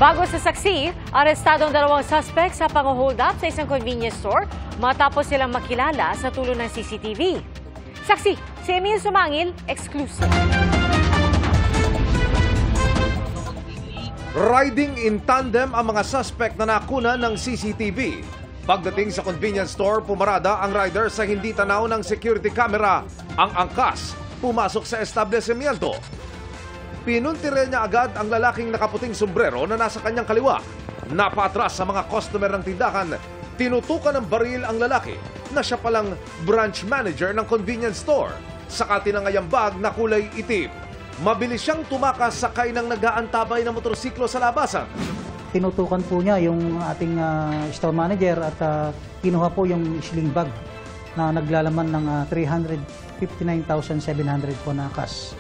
Bago sa saksi, arestado ang dalawang suspect sa pang-hold up sa isang convenience store matapos silang makilala sa tulong ng CCTV. Saksi, si Emil Sumangil, exclusive. Riding in tandem ang mga suspect na nakuna ng CCTV. Pagdating sa convenience store, pumarada ang rider sa hindi tanaw ng security camera. Ang angkas, pumasok sa establishmento. Pinuntire niya agad ang lalaking nakaputing sombrero na nasa kanyang kaliwa. Napatras sa mga customer ng tindahan. Tinutukan ng baril ang lalaki na siya palang branch manager ng convenience store. Saka tinangay ang bag na kulay itim. Mabilis siyang tumakas sakay ng nag-aantabay na motorsiklo sa labasan. Tinutukan po niya yung ating store manager at kinuha po yung sling bag na naglalaman ng 359,700 po na cash.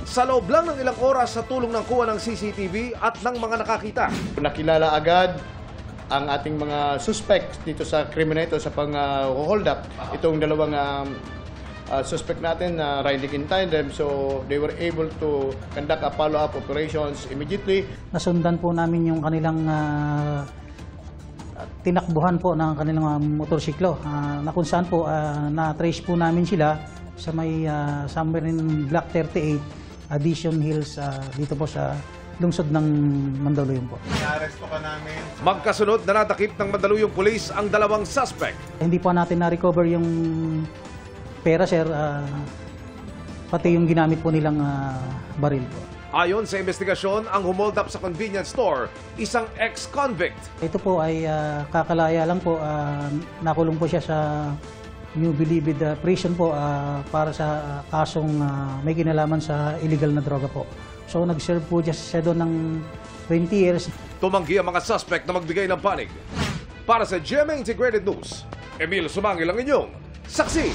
Sa loob lang ng ilang oras sa tulong ng kuha ng CCTV at ng mga nakakita. Nakilala agad ang ating mga suspects dito sa krimen ito sa pang-hold up. Itong dalawang suspect natin na riding in tandem, so they were able to conduct a follow-up operations immediately. Nasundan po namin yung kanilang tinakbuhan po ng kanilang motorsiklo na kung saan po na-trace po namin sila sa may somewhere in Block 38, Addition Hills, dito po sa lungsod ng Mandaluyong po. Inaresto ka namin. Magkasunod na nadakip ng Mandaluyong Police ang dalawang suspect. Hindi po natin na-recover yung pera, sir, pati yung ginamit po nilang baril po. Ayon sa investigasyon, ang humold up sa convenience store, isang ex-convict. Ito po ay kakalaya lang po, nakulong po siya sa New Bilibid prison po para sa kasong may kinalaman sa illegal na droga po. So nag-serve po siya doon ng 20 years. Tumanggi ang mga suspect na magbigay ng panig. Para sa GMA Integrated News, Emil Sumangil ang inyong saksi.